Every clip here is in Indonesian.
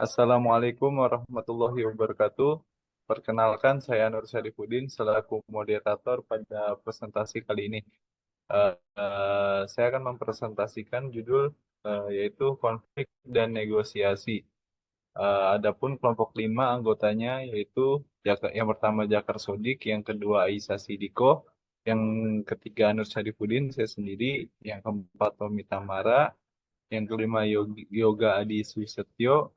Assalamualaikum warahmatullahi wabarakatuh. Perkenalkan, saya Nur Syarifudin selaku moderator pada presentasi kali ini. Saya akan mempresentasikan judul yaitu konflik dan negosiasi. Adapun kelompok 5 anggotanya yaitu yang pertama Jakar Sodik, yang kedua Aisyah Sidiko, yang ketiga Nur Syarifudin, saya sendiri, yang keempat Tommy Tamara, yang kelima Yoga Adi Susetio,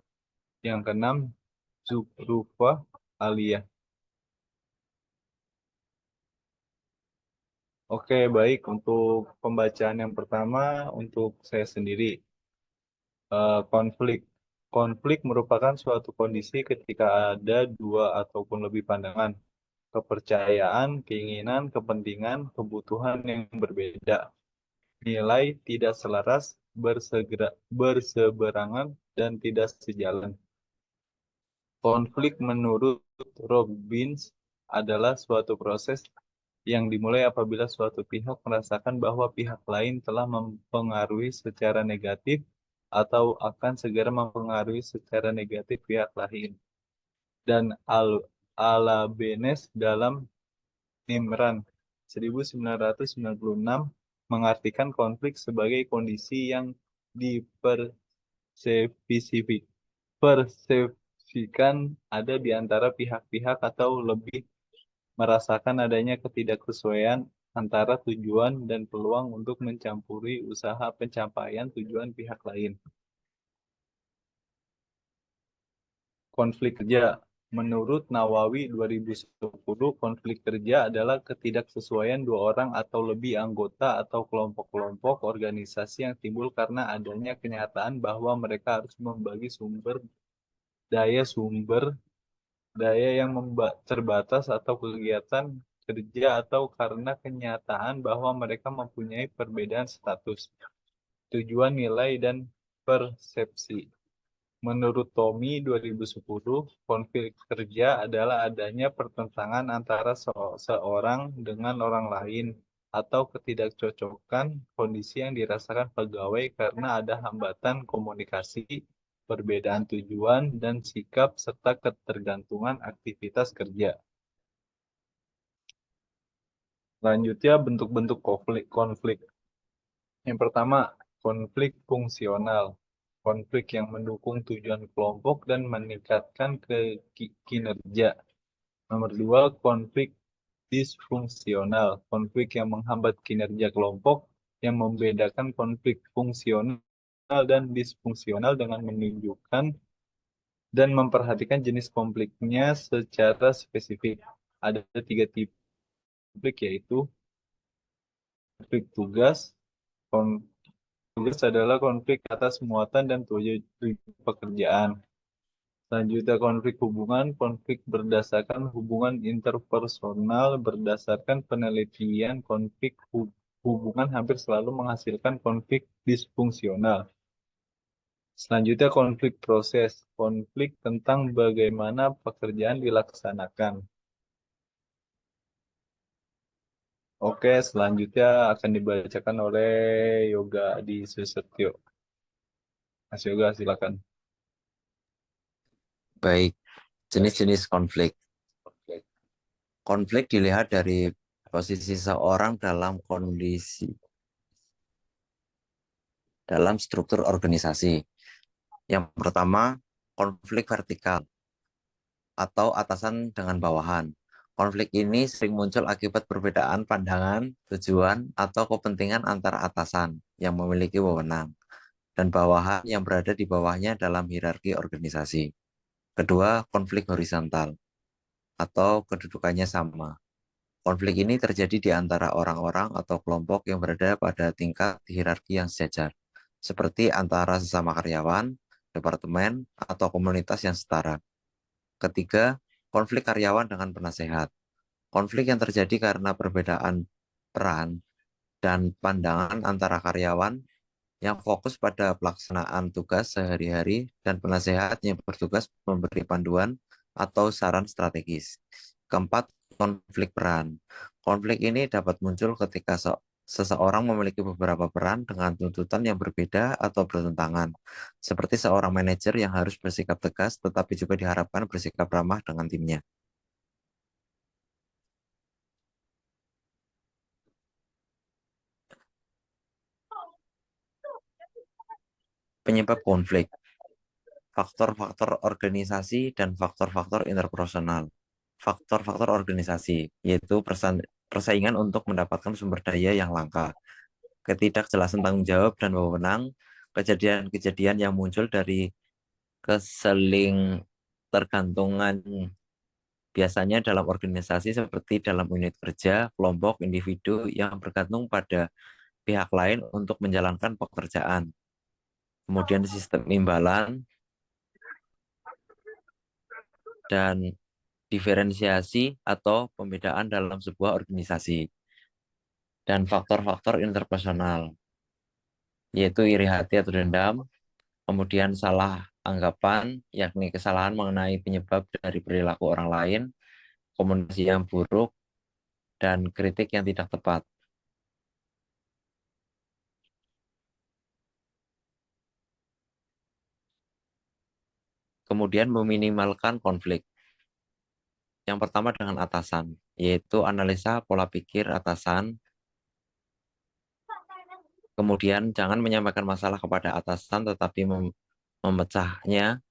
yang keenam Zuhrufah Aliyah. Oke, baik. Untuk pembacaan yang pertama, untuk saya sendiri, konflik. Konflik merupakan suatu kondisi ketika ada dua ataupun lebih pandangan, kepercayaan, keinginan, kepentingan, kebutuhan yang berbeda, nilai tidak selaras, berseberangan, dan tidak sejalan. Konflik menurut Robbins adalah suatu proses yang dimulai apabila suatu pihak merasakan bahwa pihak lain telah mempengaruhi secara negatif atau akan segera mempengaruhi secara negatif pihak lain. Dan Alabenes dalam Nimran 1996 mengartikan konflik sebagai kondisi yang persepsikan ada di antara pihak-pihak atau lebih merasakan adanya ketidaksesuaian antara tujuan dan peluang untuk mencampuri usaha pencapaian tujuan pihak lain. Konflik kerja. Menurut Nawawi 2010, konflik kerja adalah ketidaksesuaian dua orang atau lebih anggota atau kelompok-kelompok organisasi yang timbul karena adanya kenyataan bahwa mereka harus membagi sumber daya yang terbatas atau kegiatan kerja atau karena kenyataan bahwa mereka mempunyai perbedaan status, tujuan, nilai, dan persepsi. Menurut Tommy 2010, konflik kerja adalah adanya pertentangan antara seorang dengan orang lain atau ketidakcocokan kondisi yang dirasakan pegawai karena ada hambatan komunikasi, perbedaan tujuan dan sikap, serta ketergantungan aktivitas kerja. Selanjutnya, bentuk-bentuk konflik. Yang pertama, konflik fungsional. Konflik yang mendukung tujuan kelompok dan meningkatkan kinerja. Nomor dua, konflik disfungsional. Konflik yang menghambat kinerja kelompok, yang membedakan konflik fungsional dan disfungsional dengan menunjukkan dan memperhatikan jenis konfliknya secara spesifik. Ada tiga tipe konflik, yaitu konflik tugas. Tugas adalah konflik atas muatan dan tujuan pekerjaan. Selanjutnya konflik hubungan, konflik berdasarkan hubungan interpersonal. Berdasarkan penelitian, konflik hubungan hampir selalu menghasilkan konflik disfungsional. Selanjutnya konflik proses, konflik tentang bagaimana pekerjaan dilaksanakan. Oke, selanjutnya akan dibacakan oleh Yoga Adi Susetio. Mas Yoga, silakan. Baik, jenis-jenis konflik. Konflik dilihat dari posisi seorang dalam struktur organisasi. Yang pertama, konflik vertikal atau atasan dengan bawahan. Konflik ini sering muncul akibat perbedaan pandangan, tujuan, atau kepentingan antara atasan yang memiliki wewenang dan bawahan yang berada di bawahnya dalam hierarki organisasi. Kedua, konflik horizontal atau kedudukannya sama. Konflik ini terjadi di antara orang-orang atau kelompok yang berada pada tingkat hierarki yang sejajar, seperti antara sesama karyawan, departemen, atau komunitas yang setara. Ketiga, konflik karyawan dengan penasehat. Konflik yang terjadi karena perbedaan peran dan pandangan antara karyawan yang fokus pada pelaksanaan tugas sehari-hari dan penasehat yang bertugas memberi panduan atau saran strategis. Keempat, konflik peran. Konflik ini dapat muncul ketika Seseorang memiliki beberapa peran dengan tuntutan yang berbeda atau bertentangan, seperti seorang manajer yang harus bersikap tegas tetapi juga diharapkan bersikap ramah dengan timnya. Penyebab konflik, faktor-faktor organisasi dan faktor-faktor interpersonal. Faktor-faktor organisasi, yaitu persaingan untuk mendapatkan sumber daya yang langka, ketidakjelasan tanggung jawab dan wewenang, kejadian-kejadian yang muncul dari keseling tergantungan biasanya dalam organisasi seperti dalam unit kerja, kelompok, individu yang bergantung pada pihak lain untuk menjalankan pekerjaan. Kemudian sistem imbalan dan diferensiasi atau pembedaan dalam sebuah organisasi. Dan faktor-faktor interpersonal, yaitu iri hati atau dendam, kemudian salah anggapan, yakni kesalahan mengenai penyebab dari perilaku orang lain, komunikasi yang buruk, dan kritik yang tidak tepat. Kemudian meminimalkan konflik. Yang pertama dengan atasan, yaitu analisa pola pikir atasan. Kemudian jangan menyampaikan masalah kepada atasan tetapi memecahnya.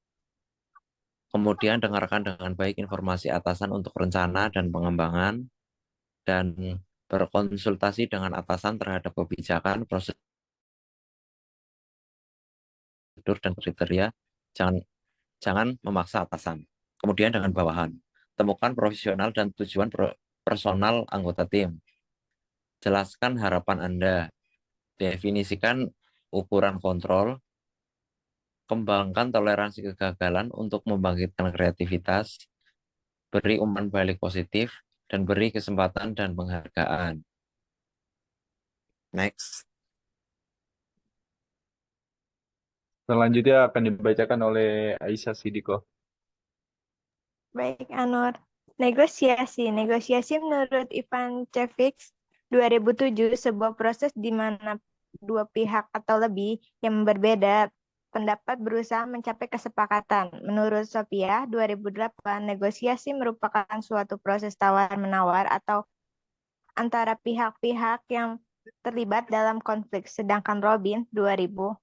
Kemudian dengarkan dengan baik informasi atasan untuk rencana dan pengembangan. Dan berkonsultasi dengan atasan terhadap kebijakan, prosedur, dan kriteria. Jangan jangan memaksa atasan. Kemudian dengan bawahan, temukan profesional dan tujuan personal anggota tim. Jelaskan harapan Anda. Definisikan ukuran kontrol. Kembangkan toleransi kegagalan untuk membangkitkan kreativitas. Beri umpan balik positif. Dan beri kesempatan dan penghargaan. Next. Selanjutnya akan dibacakan oleh Aisyah Sidiko. Baik, Anur. Negosiasi. Negosiasi menurut Ivan Cevic 2007 sebuah proses di mana dua pihak atau lebih yang berbeda pendapat berusaha mencapai kesepakatan. Menurut Sophia 2008, negosiasi merupakan suatu proses tawar-menawar atau antara pihak-pihak yang terlibat dalam konflik. Sedangkan Robin 2008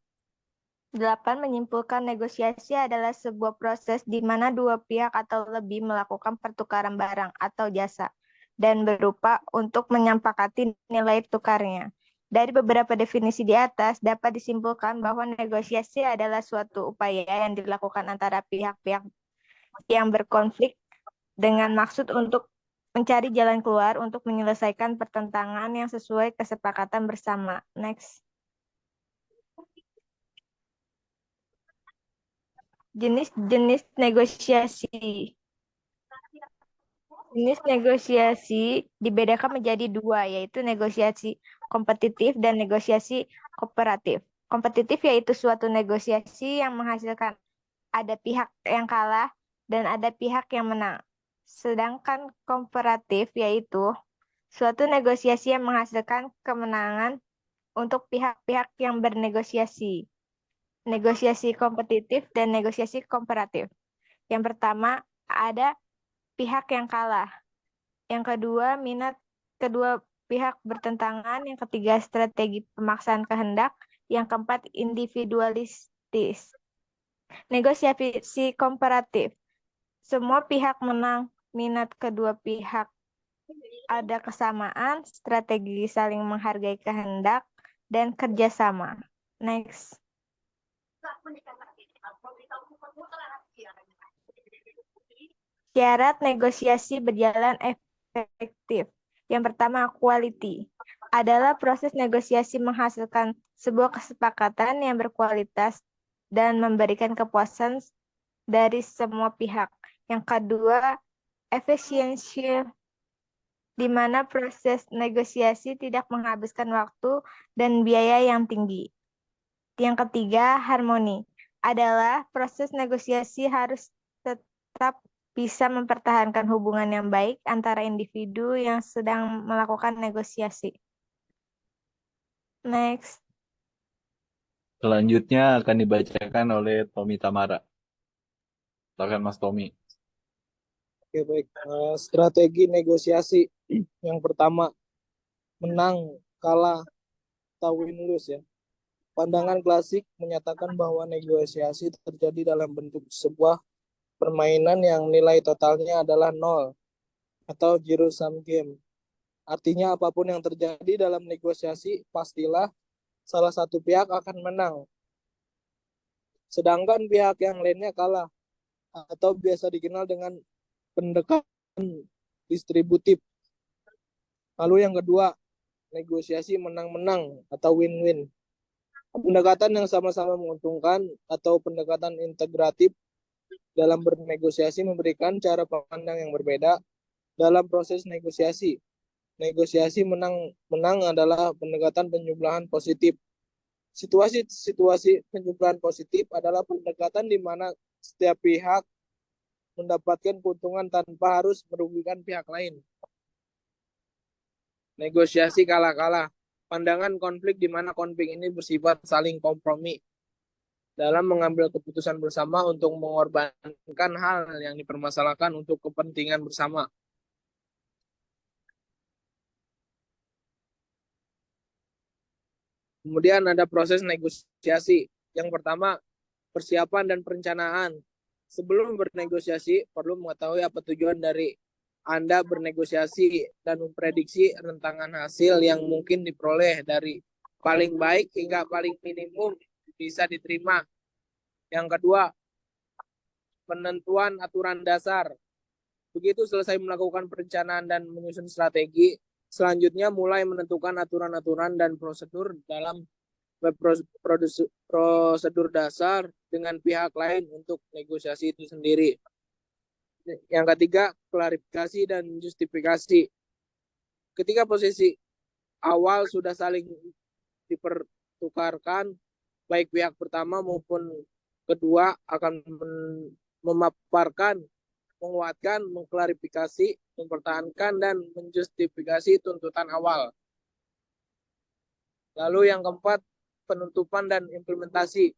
menyimpulkan negosiasi adalah sebuah proses di mana dua pihak atau lebih melakukan pertukaran barang atau jasa dan berupa untuk menyepakati nilai tukarnya. Dari beberapa definisi di atas, dapat disimpulkan bahwa negosiasi adalah suatu upaya yang dilakukan antara pihak-pihak yang berkonflik dengan maksud untuk mencari jalan keluar untuk menyelesaikan pertentangan yang sesuai kesepakatan bersama. Next. Jenis-jenis negosiasi. Jenis negosiasi dibedakan menjadi dua, yaitu negosiasi kompetitif dan negosiasi kooperatif. Kompetitif yaitu suatu negosiasi yang menghasilkan ada pihak yang kalah dan ada pihak yang menang. Sedangkan kooperatif yaitu suatu negosiasi yang menghasilkan kemenangan untuk pihak-pihak yang bernegosiasi. Negosiasi kompetitif dan negosiasi kooperatif. Yang pertama, ada pihak yang kalah. Yang kedua, minat kedua pihak bertentangan. Yang ketiga, strategi pemaksaan kehendak. Yang keempat, individualistis. Negosiasi komparatif. Semua pihak menang. Minat kedua pihak ada kesamaan, strategi saling menghargai kehendak, dan kerjasama. Next. Syarat negosiasi berjalan efektif. Yang pertama, quality. Adalah proses negosiasi menghasilkan sebuah kesepakatan yang berkualitas dan memberikan kepuasan dari semua pihak. Yang kedua, efisiensi, di mana proses negosiasi tidak menghabiskan waktu dan biaya yang tinggi. Yang ketiga, harmoni. Adalah proses negosiasi harus tetap bisa mempertahankan hubungan yang baik antara individu yang sedang melakukan negosiasi. Next. Selanjutnya akan dibacakan oleh Tommy Tamara. Silakan Mas Tommy. Oke, baik. Strategi negosiasi yang pertama, menang, kalah, atau win-lose ya. Pandangan klasik menyatakan bahwa negosiasi terjadi dalam bentuk sebuah permainan yang nilai totalnya adalah nol atau zero sum game. Artinya apapun yang terjadi dalam negosiasi pastilah salah satu pihak akan menang, sedangkan pihak yang lainnya kalah atau biasa dikenal dengan pendekatan distributif. Lalu yang kedua, negosiasi menang-menang atau win-win. Pendekatan yang sama-sama menguntungkan atau pendekatan integratif dalam bernegosiasi memberikan cara pandang yang berbeda dalam proses negosiasi. Negosiasi menang-menang adalah pendekatan penjumlahan positif. Situasi-situasi penjumlahan positif adalah pendekatan di mana setiap pihak mendapatkan keuntungan tanpa harus merugikan pihak lain. Negosiasi kalah-kalah. Pandangan konflik di mana konflik ini bersifat saling kompromi dalam mengambil keputusan bersama untuk mengorbankan hal yang dipermasalahkan untuk kepentingan bersama. Kemudian ada proses negosiasi. Yang pertama, persiapan dan perencanaan. Sebelum bernegosiasi, perlu mengetahui apa tujuan dari Anda bernegosiasi dan memprediksi rentangan hasil yang mungkin diperoleh dari paling baik hingga paling minimum bisa diterima. Yang kedua, penentuan aturan dasar. Begitu selesai melakukan perencanaan dan menyusun strategi, selanjutnya mulai menentukan aturan-aturan dan prosedur dalam prosedur dasar dengan pihak lain untuk negosiasi itu sendiri. Yang ketiga, klarifikasi dan justifikasi. Ketika posisi awal sudah saling dipertukarkan, baik pihak pertama maupun kedua akan memaparkan, menguatkan, mengklarifikasi, mempertahankan, dan menjustifikasi tuntutan awal. Lalu yang keempat, penutupan dan implementasi.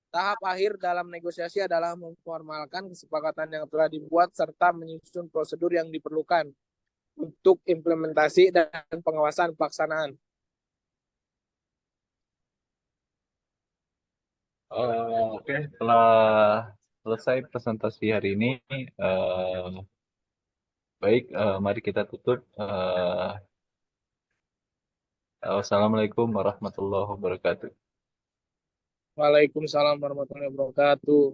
Tahap akhir dalam negosiasi adalah memformalkan kesepakatan yang telah dibuat serta menyusun prosedur yang diperlukan untuk implementasi dan pengawasan pelaksanaan. Oke, setelah selesai presentasi hari ini, baik, mari kita tutup. Wassalamualaikum warahmatullahi wabarakatuh. Waalaikumsalam warahmatullahi wabarakatuh.